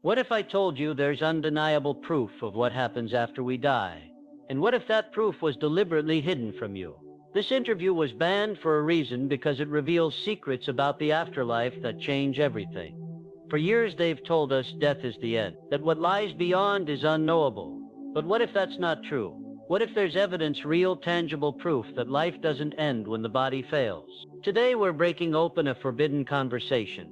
What if I told you there's undeniable proof of what happens after we die? And what if that proof was deliberately hidden from you? This interview was banned for a reason because it reveals secrets about the afterlife that change everything. For years they've told us death is the end, that what lies beyond is unknowable. But what if that's not true? What if there's evidence, real tangible proof that life doesn't end when the body fails? Today we're breaking open a forbidden conversation.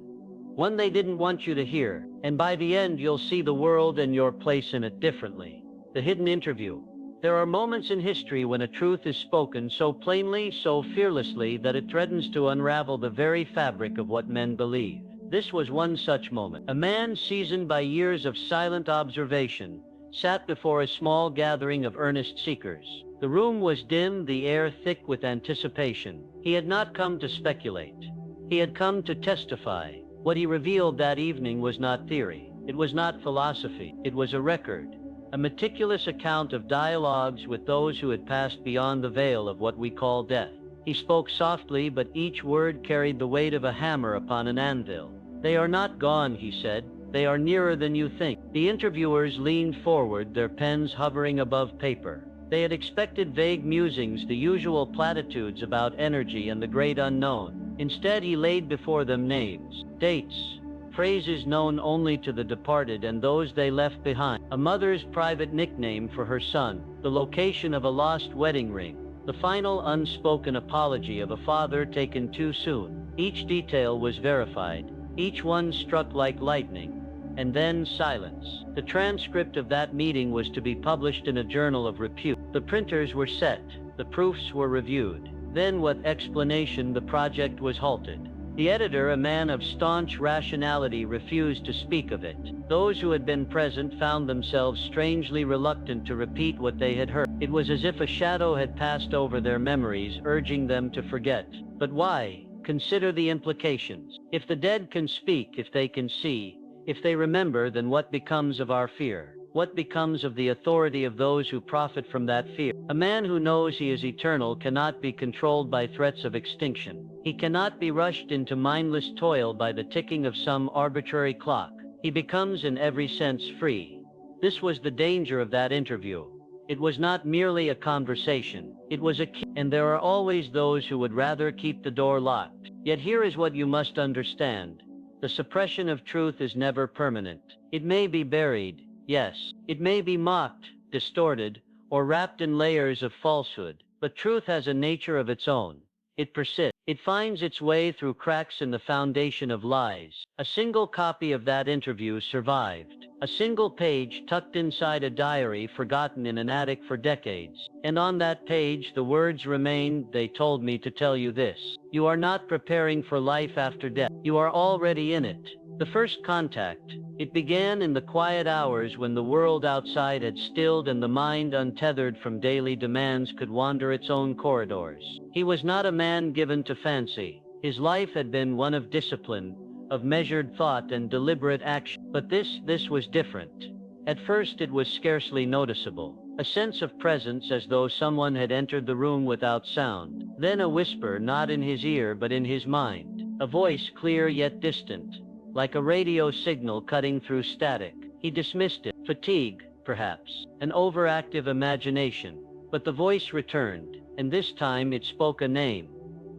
One they didn't want you to hear, and by the end you'll see the world and your place in it differently. The hidden interview. There are moments in history when a truth is spoken so plainly, so fearlessly, that it threatens to unravel the very fabric of what men believe. This was one such moment. A man seasoned by years of silent observation sat before a small gathering of earnest seekers. The room was dim, the air thick with anticipation. He had not come to speculate. He had come to testify. What he revealed that evening was not theory. It was not philosophy. It was a record, a meticulous account of dialogues with those who had passed beyond the veil of what we call death. He spoke softly, but each word carried the weight of a hammer upon an anvil. "They are not gone," he said. "They are nearer than you think." The interviewers leaned forward, their pens hovering above paper. They had expected vague musings, the usual platitudes about energy and the great unknown. Instead, he laid before them names, dates, phrases known only to the departed and those they left behind, a mother's private nickname for her son, the location of a lost wedding ring, the final unspoken apology of a father taken too soon. Each detail was verified, each one struck like lightning, and then silence. The transcript of that meeting was to be published in a journal of repute. The printers were set, the proofs were reviewed. Then, with explanation, the project was halted. The editor, a man of staunch rationality, refused to speak of it. Those who had been present found themselves strangely reluctant to repeat what they had heard. It was as if a shadow had passed over their memories, urging them to forget. But why? Consider the implications. If the dead can speak, if they can see, if they remember, then what becomes of our fear? What becomes of the authority of those who profit from that fear? A man who knows he is eternal cannot be controlled by threats of extinction. He cannot be rushed into mindless toil by the ticking of some arbitrary clock. He becomes in every sense free. This was the danger of that interview. It was not merely a conversation. It was a key, and there are always those who would rather keep the door locked. Yet here is what you must understand. The suppression of truth is never permanent. It may be buried. Yes, it may be mocked, distorted, or wrapped in layers of falsehood, but truth has a nature of its own. It persists. It finds its way through cracks in the foundation of lies. A single copy of that interview survived. A single page tucked inside a diary forgotten in an attic for decades. And on that page the words remained, "They told me to tell you this. You are not preparing for life after death. You are already in it." The first contact. It began in the quiet hours when the world outside had stilled and the mind, untethered from daily demands, could wander its own corridors. He was not a man given to fancy. His life had been one of discipline, of measured thought and deliberate action. But this was different. At first it was scarcely noticeable. A sense of presence, as though someone had entered the room without sound. Then a whisper, not in his ear but in his mind. A voice, clear yet distant, like a radio signal cutting through static. He dismissed it. Fatigue, perhaps. An overactive imagination. But the voice returned, and this time it spoke a name.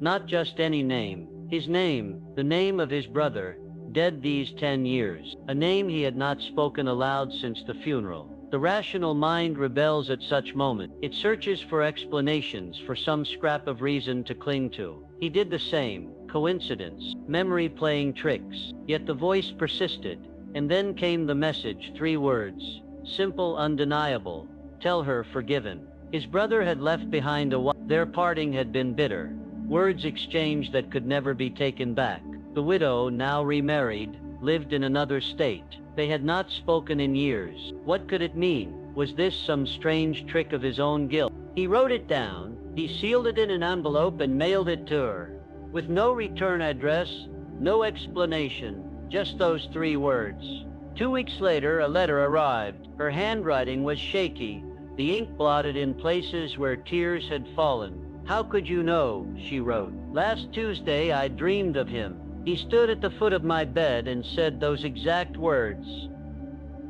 Not just any name. His name, the name of his brother, dead these 10 years. A name he had not spoken aloud since the funeral. The rational mind rebels at such moments. It searches for explanations, for some scrap of reason to cling to. He did the same. Coincidence, memory playing tricks. Yet the voice persisted, and then came the message, 3 words, simple, undeniable: tell her forgiven. His brother had left behind a wife. Their parting had been bitter, words exchanged that could never be taken back. The widow, now remarried, lived in another state. They had not spoken in years. What could it mean? Was this some strange trick of his own guilt? He wrote it down. He sealed it in an envelope and mailed it to her. With no return address, no explanation, just those 3 words. 2 weeks later, a letter arrived. Her handwriting was shaky, the ink blotted in places where tears had fallen. "How could you know?" she wrote. "Last Tuesday I dreamed of him. He stood at the foot of my bed and said those exact words.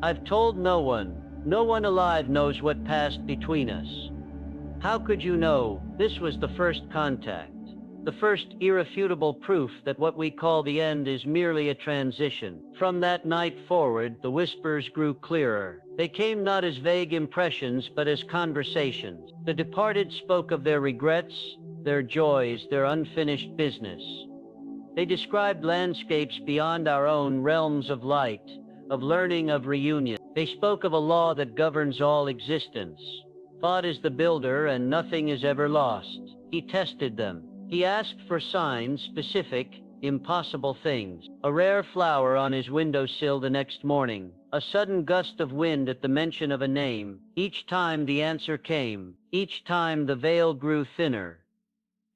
I've told no one. No one alive knows what passed between us. How could you know? This was the first contact. The first irrefutable proof that what we call the end is merely a transition. From that night forward, the whispers grew clearer. They came not as vague impressions, but as conversations. The departed spoke of their regrets, their joys, their unfinished business. They described landscapes beyond our own, realms of light, of learning, of reunion. They spoke of a law that governs all existence. Thought is the builder, and nothing is ever lost. He tested them. He asked for signs, specific, impossible things. A rare flower on his windowsill the next morning. A sudden gust of wind at the mention of a name. Each time the answer came. Each time the veil grew thinner.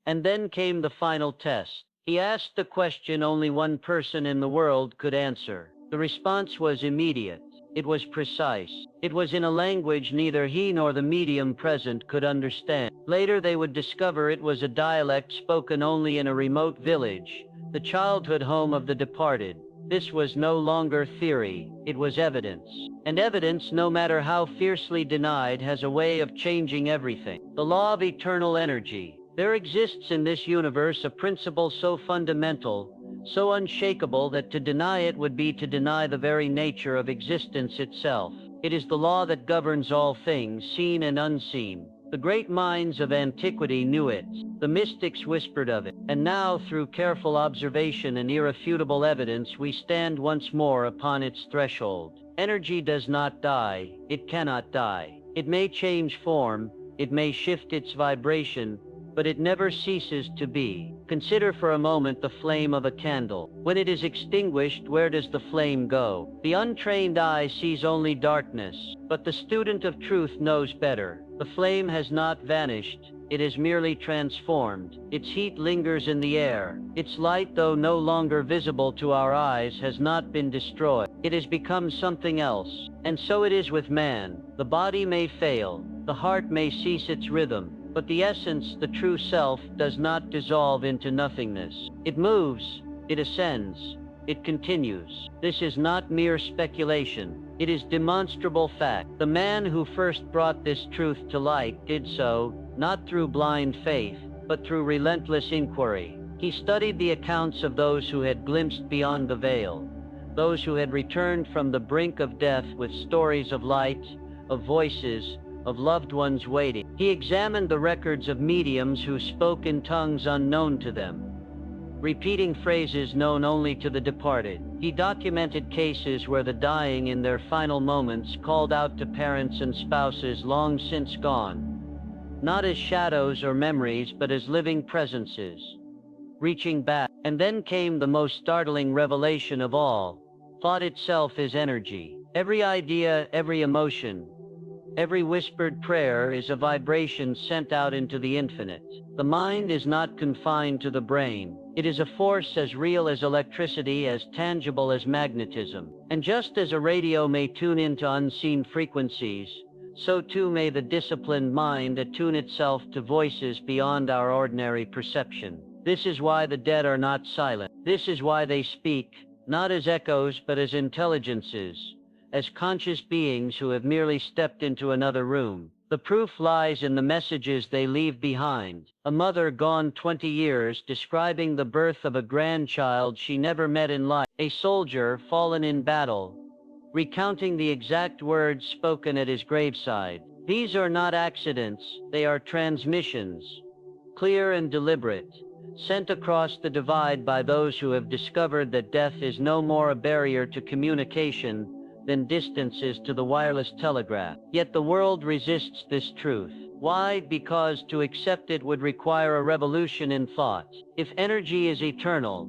And then came the final test. He asked the question only one person in the world could answer. The response was immediate. It was precise. It was in a language neither he nor the medium present could understand. Later they would discover it was a dialect spoken only in a remote village, the childhood home of the departed. This was no longer theory, it was evidence. And evidence, no matter how fiercely denied, has a way of changing everything. The law of eternal energy. There exists in this universe a principle so fundamental, so unshakable, that to deny it would be to deny the very nature of existence itself. It is the law that governs all things, seen and unseen. The great minds of antiquity knew it. The mystics whispered of it. And now, through careful observation and irrefutable evidence, we stand once more upon its threshold. Energy does not die. It cannot die. It may change form. It may shift its vibration, but it never ceases to be. Consider for a moment the flame of a candle. When it is extinguished, where does the flame go? The untrained eye sees only darkness, but the student of truth knows better. The flame has not vanished. It is merely transformed. Its heat lingers in the air. Its light, though no longer visible to our eyes, has not been destroyed. It has become something else. And so it is with man. The body may fail. The heart may cease its rhythm. But the essence, the true self, does not dissolve into nothingness. It moves, it ascends, it continues. This is not mere speculation. It is demonstrable fact. The man who first brought this truth to light did so, not through blind faith, but through relentless inquiry. He studied the accounts of those who had glimpsed beyond the veil, those who had returned from the brink of death with stories of light, of voices, of loved ones waiting. He examined the records of mediums who spoke in tongues unknown to them, repeating phrases known only to the departed. He documented cases where the dying in their final moments called out to parents and spouses long since gone, not as shadows or memories, but as living presences, reaching back. And then came the most startling revelation of all. Thought itself is energy. Every idea, every emotion, every whispered prayer is a vibration sent out into the infinite. The mind is not confined to the brain. It is a force as real as electricity, as tangible as magnetism. And just as a radio may tune into unseen frequencies, so too may the disciplined mind attune itself to voices beyond our ordinary perception. This is why the dead are not silent. This is why they speak, not as echoes, but as intelligences, as conscious beings who have merely stepped into another room. The proof lies in the messages they leave behind. A mother gone 20 years describing the birth of a grandchild she never met in life. A soldier fallen in battle, recounting the exact words spoken at his graveside. These are not accidents, they are transmissions, clear and deliberate, sent across the divide by those who have discovered that death is no more a barrier to communication than distance is to the wireless telegraph. Yet the world resists this truth. Why? Because to accept it would require a revolution in thought. If energy is eternal,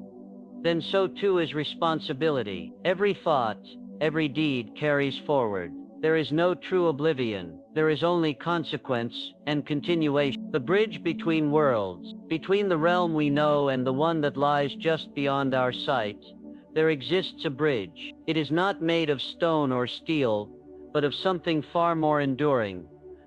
then so too is responsibility. Every thought, every deed carries forward. There is no true oblivion. There is only consequence and continuation. The bridge between worlds, between the realm we know and the one that lies just beyond our sight, there exists a bridge. It is not made of stone or steel, but of something far more enduring,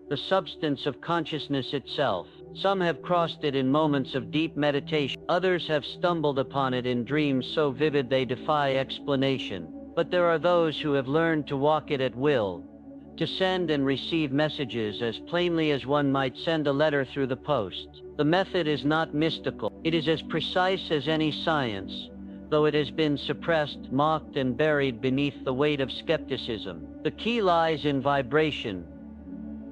the substance of consciousness itself. Some have crossed it in moments of deep meditation. Others have stumbled upon it in dreams so vivid they defy explanation. But there are those who have learned to walk it at will, to send and receive messages as plainly as one might send a letter through the post. The method is not mystical. It is as precise as any science, though it has been suppressed, mocked, and buried beneath the weight of skepticism. The key lies in vibration,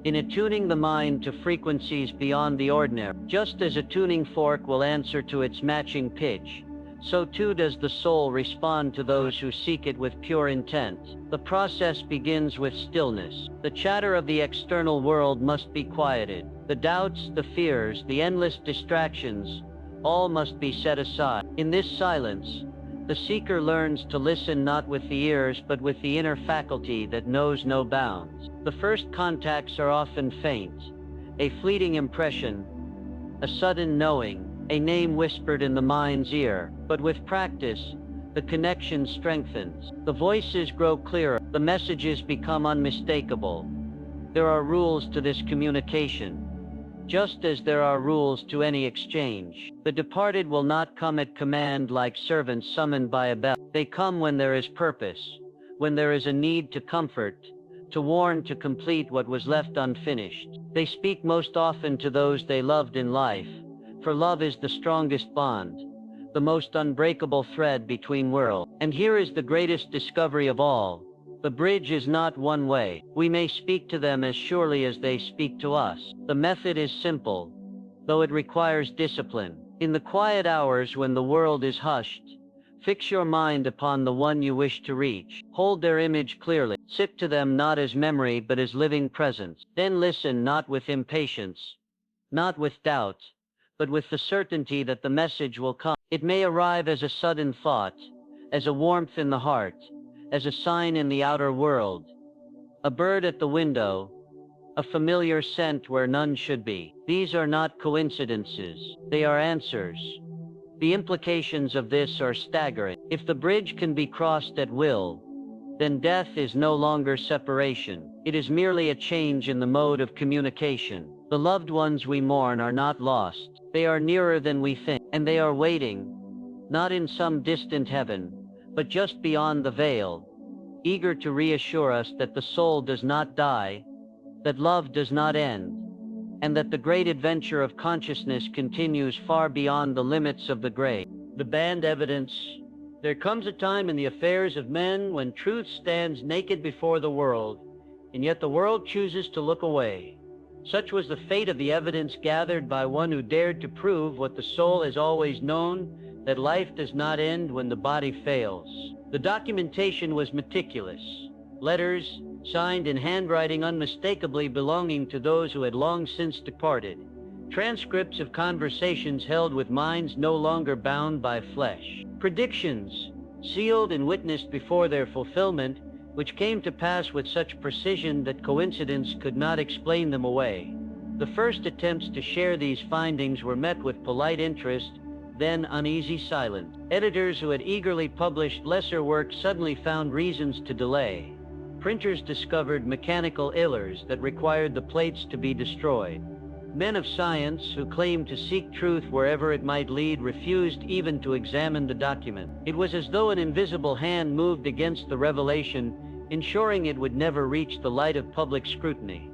in attuning the mind to frequencies beyond the ordinary. Just as a tuning fork will answer to its matching pitch, so too does the soul respond to those who seek it with pure intent. The process begins with stillness. The chatter of the external world must be quieted. The doubts, the fears, the endless distractions, all must be set aside. In this silence, the seeker learns to listen not with the ears but with the inner faculty that knows no bounds. The first contacts are often faint, a fleeting impression, a sudden knowing, a name whispered in the mind's ear. But with practice, the connection strengthens. The voices grow clearer. The messages become unmistakable. There are rules to this communication, just as there are rules to any exchange. The departed will not come at command like servants summoned by a bell. They come when there is purpose, when there is a need to comfort, to warn, to complete what was left unfinished. They speak most often to those they loved in life, for love is the strongest bond, the most unbreakable thread between worlds. And here is the greatest discovery of all. The bridge is not one way. We may speak to them as surely as they speak to us. The method is simple, though it requires discipline. In the quiet hours when the world is hushed, fix your mind upon the one you wish to reach. Hold their image clearly. Sit to them not as memory but as living presence. Then listen not with impatience, not with doubt, but with the certainty that the message will come. It may arrive as a sudden thought, as a warmth in the heart, as a sign in the outer world, a bird at the window, a familiar scent where none should be. These are not coincidences, they are answers. The implications of this are staggering. If the bridge can be crossed at will, then death is no longer separation. It is merely a change in the mode of communication. The loved ones we mourn are not lost. They are nearer than we think, and they are waiting, not in some distant heaven, but just beyond the veil, eager to reassure us that the soul does not die, that love does not end, and that the great adventure of consciousness continues far beyond the limits of the grave. The band evidence. There comes a time in the affairs of men when truth stands naked before the world, and yet the world chooses to look away. Such was the fate of the evidence gathered by one who dared to prove what the soul has always known, that life does not end when the body fails. The documentation was meticulous. Letters, signed in handwriting unmistakably belonging to those who had long since departed. Transcripts of conversations held with minds no longer bound by flesh. Predictions, sealed and witnessed before their fulfillment, which came to pass with such precision that coincidence could not explain them away. The first attempts to share these findings were met with polite interest, then uneasy silence. Editors who had eagerly published lesser works suddenly found reasons to delay. Printers discovered mechanical errors that required the plates to be destroyed. Men of science who claimed to seek truth wherever it might lead refused even to examine the document. It was as though an invisible hand moved against the revelation, ensuring it would never reach the light of public scrutiny.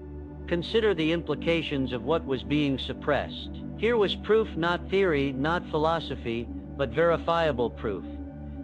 Consider the implications of what was being suppressed. Here was proof, not theory, not philosophy, but verifiable proof.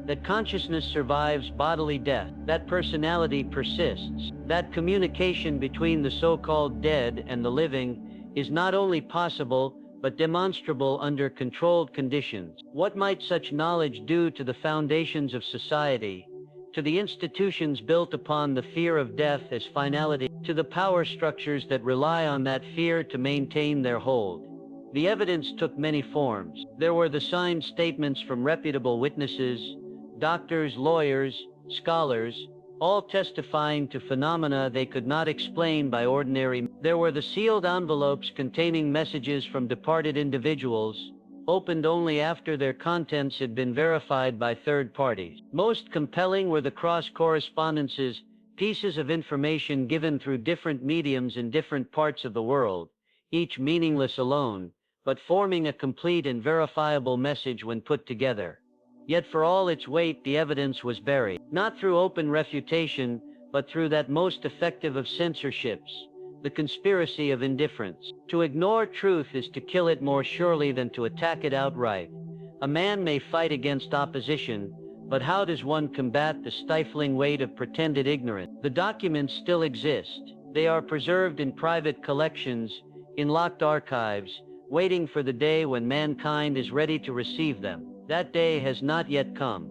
That consciousness survives bodily death, that personality persists, that communication between the so-called dead and the living is not only possible, but demonstrable under controlled conditions. What might such knowledge do to the foundations of society, to the institutions built upon the fear of death as finality, to the power structures that rely on that fear to maintain their hold? The evidence took many forms. There were the signed statements from reputable witnesses, doctors, lawyers, scholars, all testifying to phenomena they could not explain by ordinary. There were the sealed envelopes containing messages from departed individuals, opened only after their contents had been verified by third parties. Most compelling were the cross correspondences, pieces of information given through different mediums in different parts of the world, each meaningless alone, but forming a complete and verifiable message when put together. Yet for all its weight, the evidence was buried, not through open refutation, but through that most effective of censorships, the conspiracy of indifference. To ignore truth is to kill it more surely than to attack it outright. A man may fight against opposition, but how does one combat the stifling weight of pretended ignorance? The documents still exist. They are preserved in private collections, in locked archives, waiting for the day when mankind is ready to receive them. That day has not yet come,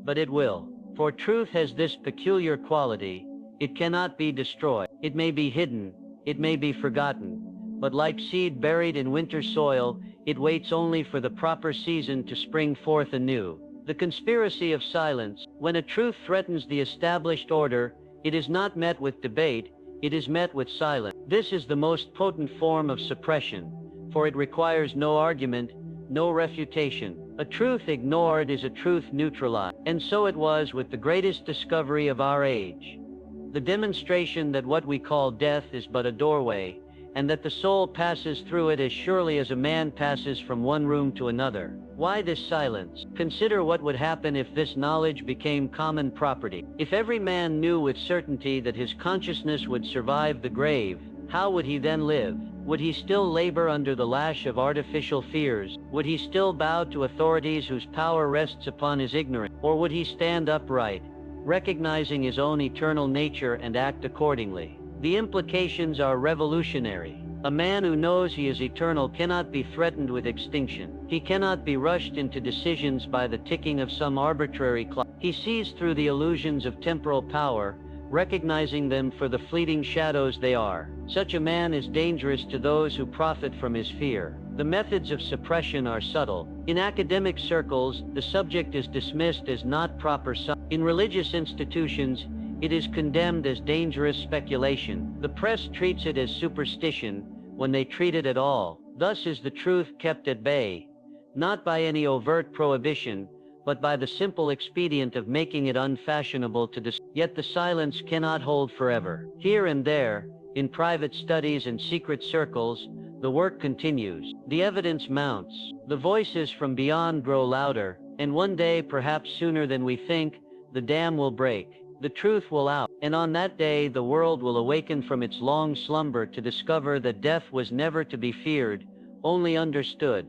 but it will. For truth has this peculiar quality: it cannot be destroyed. It may be hidden, it may be forgotten, but like seed buried in winter soil, it waits only for the proper season to spring forth anew. The conspiracy of silence. When a truth threatens the established order, it is not met with debate, it is met with silence. This is the most potent form of suppression, for it requires no argument, no refutation. A truth ignored is a truth neutralized. And so it was with the greatest discovery of our age, the demonstration that what we call death is but a doorway, and that the soul passes through it as surely as a man passes from one room to another. Why this silence? Consider what would happen if this knowledge became common property. If every man knew with certainty that his consciousness would survive the grave, how would he then live? Would he still labor under the lash of artificial fears? Would he still bow to authorities whose power rests upon his ignorance? Or would he stand upright, recognizing his own eternal nature and act accordingly? The implications are revolutionary. A man who knows he is eternal cannot be threatened with extinction. He cannot be rushed into decisions by the ticking of some arbitrary clock. He sees through the illusions of temporal power, recognizing them for the fleeting shadows they are. Such a man is dangerous to those who profit from his fear. The methods of suppression are subtle. In academic circles, the subject is dismissed as not proper science. In religious institutions, it is condemned as dangerous speculation. The press treats it as superstition, when they treat it at all. Thus is the truth kept at bay, not by any overt prohibition, but by the simple expedient of making it unfashionable to discuss. Yet the silence cannot hold forever. Here and there, in private studies and secret circles, the work continues. The evidence mounts. The voices from beyond grow louder, and one day, perhaps sooner than we think, the dam will break. The truth will out, and on that day the world will awaken from its long slumber to discover that death was never to be feared, only understood.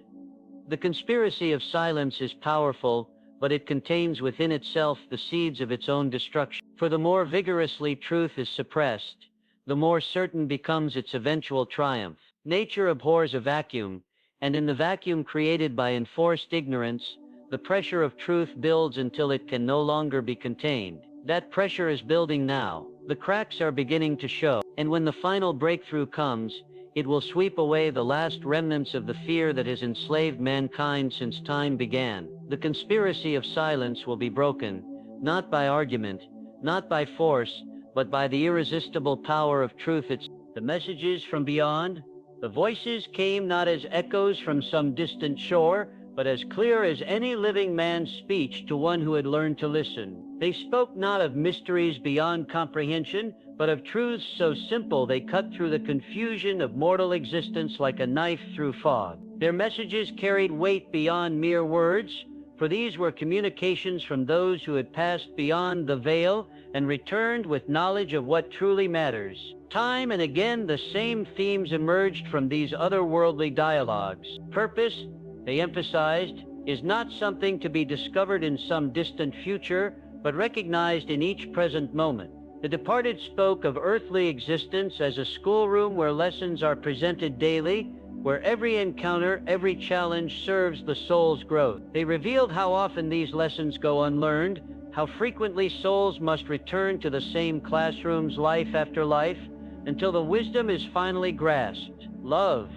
The conspiracy of silence is powerful, but it contains within itself the seeds of its own destruction. For the more vigorously truth is suppressed, the more certain becomes its eventual triumph. Nature abhors a vacuum, and in the vacuum created by enforced ignorance, the pressure of truth builds until it can no longer be contained. That pressure is building now. The cracks are beginning to show, and when the final breakthrough comes, it will sweep away the last remnants of the fear that has enslaved mankind since time began. The conspiracy of silence will be broken, not by argument, not by force, but by the irresistible power of truth itself. The messages from beyond, the voices came not as echoes from some distant shore, but as clear as any living man's speech to one who had learned to listen. They spoke not of mysteries beyond comprehension, but of truths so simple they cut through the confusion of mortal existence like a knife through fog. Their messages carried weight beyond mere words, for these were communications from those who had passed beyond the veil and returned with knowledge of what truly matters. Time and again the same themes emerged from these otherworldly dialogues. Purpose, they emphasized, is not something to be discovered in some distant future, but recognized in each present moment. The departed spoke of earthly existence as a schoolroom where lessons are presented daily, where every encounter, every challenge serves the soul's growth. They revealed how often these lessons go unlearned, how frequently souls must return to the same classrooms life after life, until the wisdom is finally grasped. Love,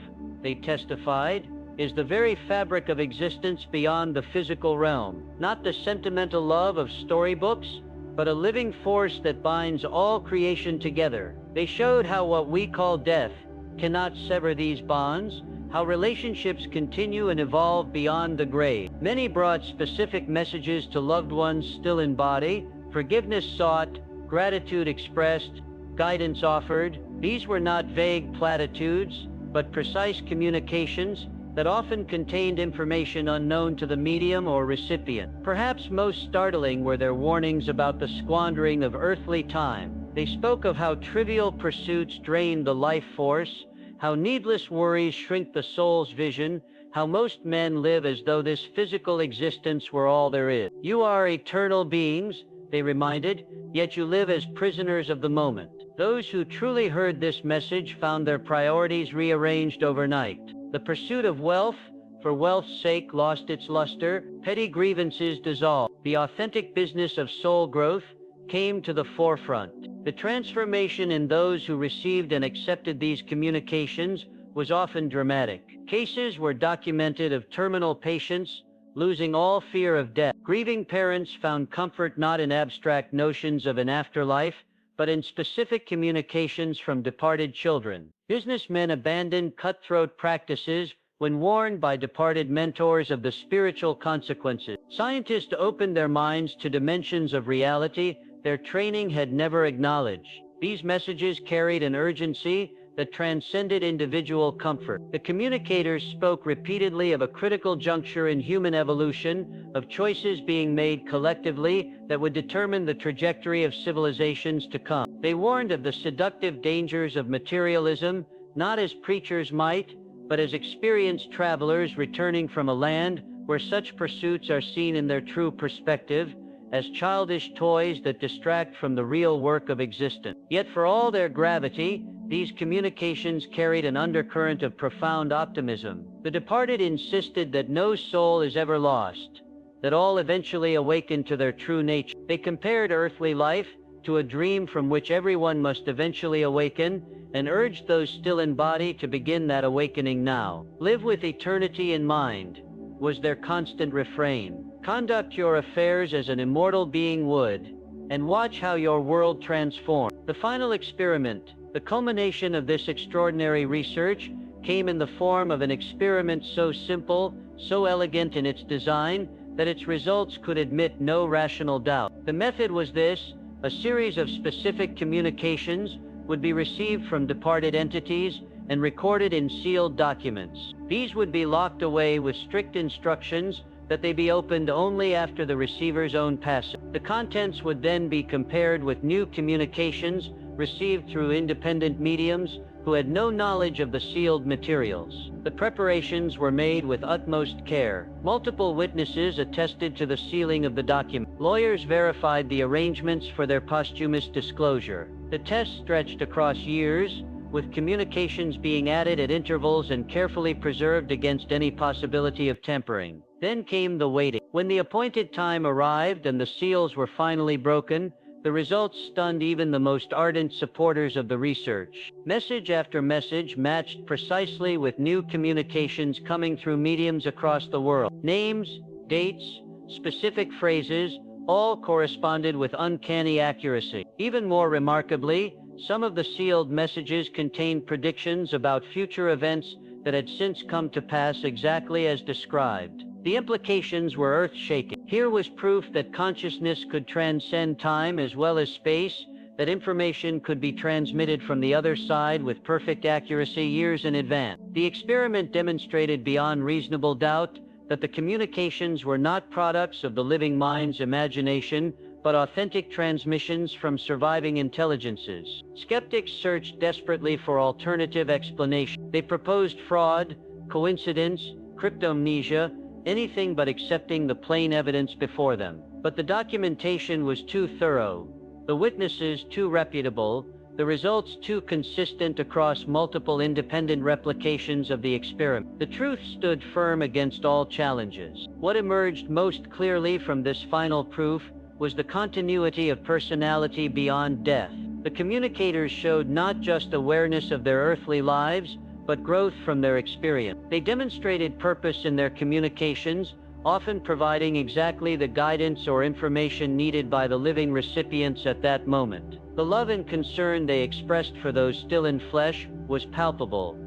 they testified, is the very fabric of existence beyond the physical realm. Not the sentimental love of storybooks, but a living force that binds all creation together. They showed how what we call death cannot sever these bonds, how relationships continue and evolve beyond the grave. Many brought specific messages to loved ones still in body, forgiveness sought, gratitude expressed, guidance offered. These were not vague platitudes, but precise communications, that often contained information unknown to the medium or recipient. Perhaps most startling were their warnings about the squandering of earthly time. They spoke of how trivial pursuits drained the life force, how needless worries shrink the soul's vision, how most men live as though this physical existence were all there is. You are eternal beings, they reminded, yet you live as prisoners of the moment. Those who truly heard this message found their priorities rearranged overnight. The pursuit of wealth, for wealth's sake, lost its luster, petty grievances dissolved. The authentic business of soul growth came to the forefront. The transformation in those who received and accepted these communications was often dramatic. Cases were documented of terminal patients losing all fear of death. Grieving parents found comfort not in abstract notions of an afterlife, but in specific communications from departed children. Businessmen abandoned cutthroat practices when warned by departed mentors of the spiritual consequences. Scientists opened their minds to dimensions of reality their training had never acknowledged. These messages carried an urgency that transcended individual comfort. The communicators spoke repeatedly of a critical juncture in human evolution, of choices being made collectively that would determine the trajectory of civilizations to come. They warned of the seductive dangers of materialism, not as preachers might, but as experienced travelers returning from a land where such pursuits are seen in their true perspective, as childish toys that distract from the real work of existence. Yet for all their gravity, these communications carried an undercurrent of profound optimism. The departed insisted that no soul is ever lost, that all eventually awaken to their true nature. They compared earthly life to a dream from which everyone must eventually awaken, and urged those still in body to begin that awakening now. Live with eternity in mind, was their constant refrain. Conduct your affairs as an immortal being would, and watch how your world transforms. The final experiment, the culmination of this extraordinary research, came in the form of an experiment so simple, so elegant in its design, that its results could admit no rational doubt. The method was this: a series of specific communications would be received from departed entities and recorded in sealed documents. These would be locked away with strict instructions that they be opened only after the receiver's own passing. The contents would then be compared with new communications received through independent mediums who had no knowledge of the sealed materials. The preparations were made with utmost care. Multiple witnesses attested to the sealing of the document. Lawyers verified the arrangements for their posthumous disclosure. The test stretched across years, with communications being added at intervals and carefully preserved against any possibility of tampering. Then came the waiting. When the appointed time arrived and the seals were finally broken, the results stunned even the most ardent supporters of the research. Message after message matched precisely with new communications coming through mediums across the world. Names, dates, specific phrases, all corresponded with uncanny accuracy. Even more remarkably, some of the sealed messages contained predictions about future events that had since come to pass exactly as described. The implications were earth-shaking. Here was proof that consciousness could transcend time as well as space, that information could be transmitted from the other side with perfect accuracy years in advance. The experiment demonstrated beyond reasonable doubt that the communications were not products of the living mind's imagination, but authentic transmissions from surviving intelligences. Skeptics searched desperately for alternative explanations. They proposed fraud, coincidence, cryptomnesia, anything but accepting the plain evidence before them. But the documentation was too thorough, the witnesses too reputable, the results too consistent across multiple independent replications of the experiment. The truth stood firm against all challenges. What emerged most clearly from this final proof was the continuity of personality beyond death. The communicators showed not just awareness of their earthly lives, but growth from their experience. They demonstrated purpose in their communications, often providing exactly the guidance or information needed by the living recipients at that moment. The love and concern they expressed for those still in flesh was palpable,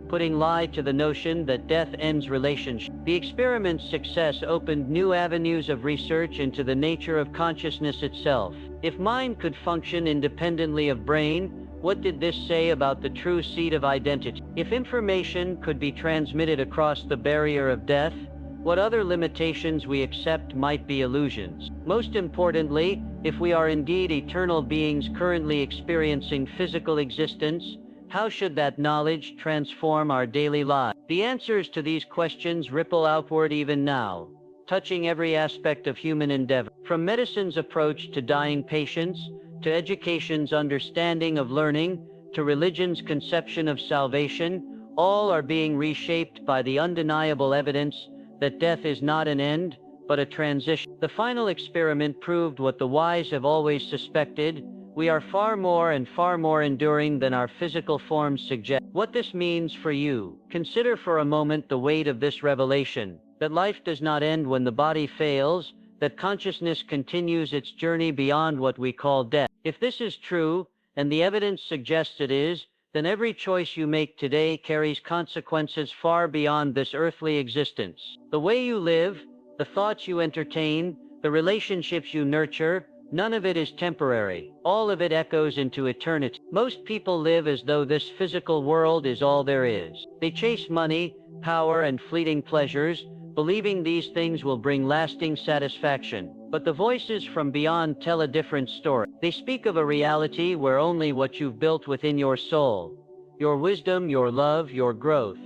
putting light to the notion that death ends relationships. The experiment's success opened new avenues of research into the nature of consciousness itself. If mind could function independently of brain, What did this say about the true seed of identity? If information could be transmitted across the barrier of death, what other limitations we accept might be illusions? Most importantly, if we are indeed eternal beings currently experiencing physical existence, how should that knowledge transform our daily lives? The answers to these questions ripple outward even now, touching every aspect of human endeavor. From medicine's approach to dying patients, to education's understanding of learning, to religion's conception of salvation, all are being reshaped by the undeniable evidence that death is not an end, but a transition. The final experiment proved what the wise have always suspected: we are far more and far more enduring than our physical forms suggest. What this means for you: consider for a moment the weight of this revelation, that life does not end when the body fails, that consciousness continues its journey beyond what we call death. If this is true, and the evidence suggests it is, then every choice you make today carries consequences far beyond this earthly existence. The way you live, the thoughts you entertain, the relationships you nurture, none of it is temporary. All of it echoes into eternity. Most people live as though this physical world is all there is. They chase money, power, and fleeting pleasures, believing these things will bring lasting satisfaction. But the voices from beyond tell a different story. They speak of a reality where only what you've built within your soul, your wisdom, your love, your growth,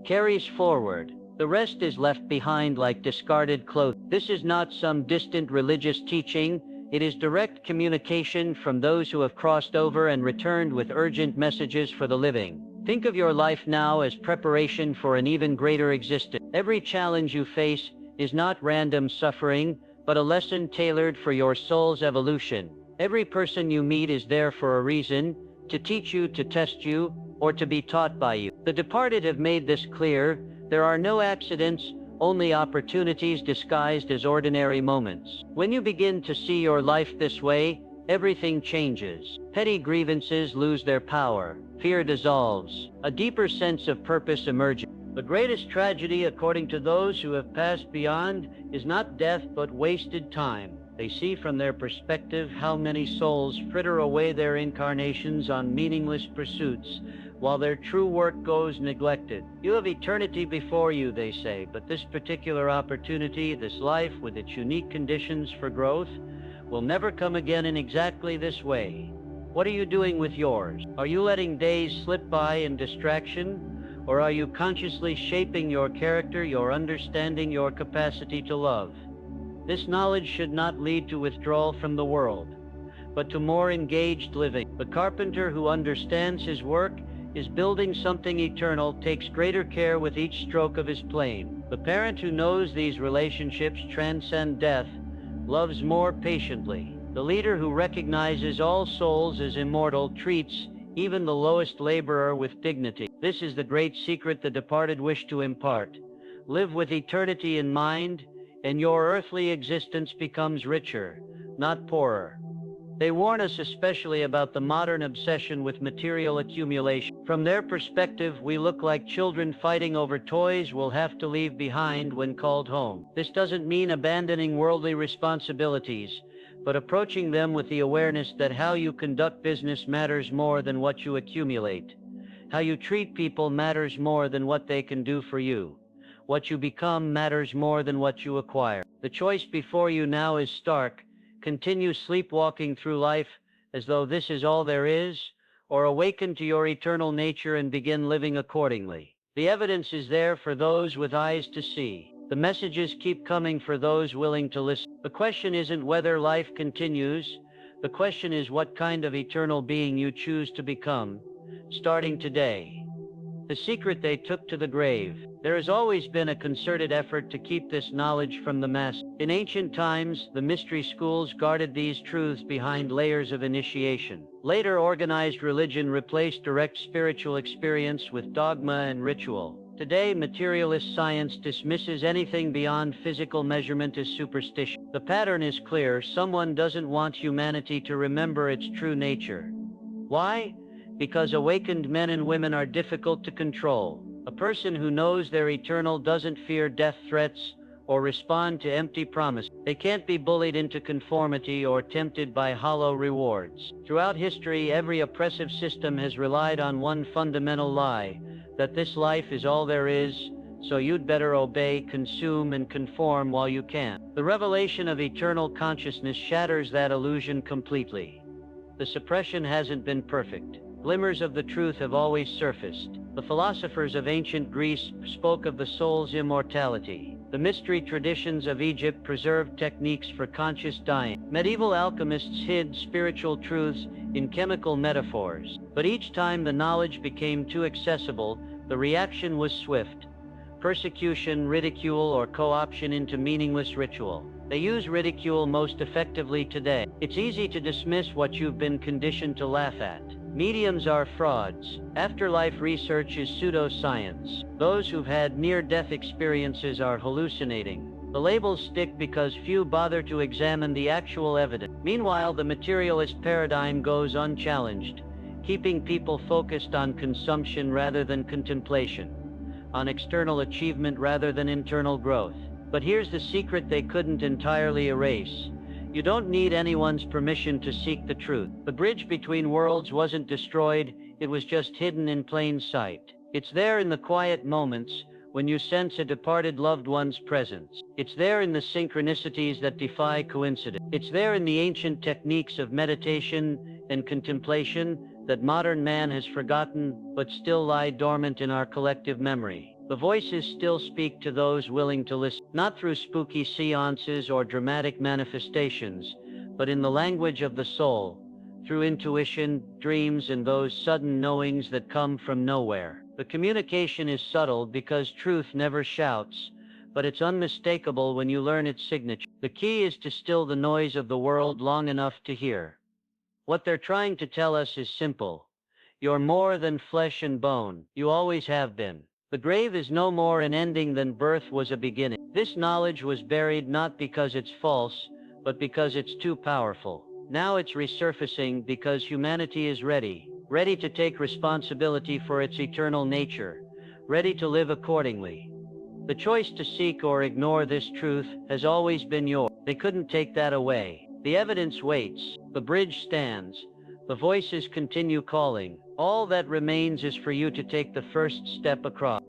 carries forward. The rest is left behind like discarded clothing. This is not some distant religious teaching. It is direct communication from those who have crossed over and returned with urgent messages for the living. Think of your life now as preparation for an even greater existence. Every challenge you face is not random suffering, but a lesson tailored for your soul's evolution. Every person you meet is there for a reason: to teach you, to test you, or to be taught by you. The departed have made this clear. There are no accidents, only opportunities disguised as ordinary moments. When you begin to see your life this way, everything changes. Petty grievances lose their power. Fear dissolves. A deeper sense of purpose emerges. The greatest tragedy, according to those who have passed beyond, is not death but wasted time. They see from their perspective how many souls fritter away their incarnations on meaningless pursuits, while their true work goes neglected. You have eternity before you, they say, but this particular opportunity, this life with its unique conditions for growth, will never come again in exactly this way. What are you doing with yours? Are you letting days slip by in distraction? Or are you consciously shaping your character, your understanding, your capacity to love? This knowledge should not lead to withdrawal from the world, but to more engaged living. The carpenter who understands his work is building something eternal, takes greater care with each stroke of his plane. The parent who knows these relationships transcend death loves more patiently. The leader who recognizes all souls as immortal treats even the lowest laborer with dignity. This is the great secret the departed wish to impart. Live with eternity in mind, and your earthly existence becomes richer, not poorer. They warn us especially about the modern obsession with material accumulation. From their perspective, we look like children fighting over toys we'll have to leave behind when called home. This doesn't mean abandoning worldly responsibilities, but approaching them with the awareness that how you conduct business matters more than what you accumulate. How you treat people matters more than what they can do for you. What you become matters more than what you acquire. The choice before you now is stark. Continue sleepwalking through life as though this is all there is, or awaken to your eternal nature and begin living accordingly. The evidence is there for those with eyes to see. The messages keep coming for those willing to listen. The question isn't whether life continues. The question is what kind of eternal being you choose to become, starting today. The secret they took to the grave. There has always been a concerted effort to keep this knowledge from the mass. In ancient times, the mystery schools guarded these truths behind layers of initiation. Later, organized religion replaced direct spiritual experience with dogma and ritual. Today, materialist science dismisses anything beyond physical measurement as superstition. The pattern is clear: someone doesn't want humanity to remember its true nature. Why? Because awakened men and women are difficult to control. A person who knows they're eternal doesn't fear death threats or respond to empty promises. They can't be bullied into conformity or tempted by hollow rewards. Throughout history, every oppressive system has relied on one fundamental lie, that this life is all there is, so you'd better obey, consume, and conform while you can. The revelation of eternal consciousness shatters that illusion completely. The suppression hasn't been perfect. Glimmers of the truth have always surfaced. The philosophers of ancient Greece spoke of the soul's immortality. The mystery traditions of Egypt preserved techniques for conscious dying. Medieval alchemists hid spiritual truths in chemical metaphors. But each time the knowledge became too accessible, the reaction was swift. Persecution, ridicule, or co-option into meaningless ritual. They use ridicule most effectively today. It's easy to dismiss what you've been conditioned to laugh at. Mediums are frauds. Afterlife research is pseudoscience. Those who've had near-death experiences are hallucinating. The labels stick because few bother to examine the actual evidence. Meanwhile, the materialist paradigm goes unchallenged, keeping people focused on consumption rather than contemplation, on external achievement rather than internal growth. But here's the secret they couldn't entirely erase. You don't need anyone's permission to seek the truth. The bridge between worlds wasn't destroyed, it was just hidden in plain sight. It's there in the quiet moments, when you sense a departed loved one's presence. It's there in the synchronicities that defy coincidence. It's there in the ancient techniques of meditation and contemplation that modern man has forgotten but still lie dormant in our collective memory. The voices still speak to those willing to listen, not through spooky seances or dramatic manifestations, but in the language of the soul, through intuition, dreams, and those sudden knowings that come from nowhere. The communication is subtle because truth never shouts, but it's unmistakable when you learn its signature. The key is to still the noise of the world long enough to hear. What they're trying to tell us is simple. You're more than flesh and bone. You always have been. The grave is no more an ending than birth was a beginning. This knowledge was buried not because it's false, but because it's too powerful. Now it's resurfacing because humanity is ready to take responsibility for its eternal nature, ready to live accordingly. The choice to seek or ignore this truth has always been yours. They couldn't take that away. The evidence waits, the bridge stands, the voices continue calling. All that remains is for you to take the first step across.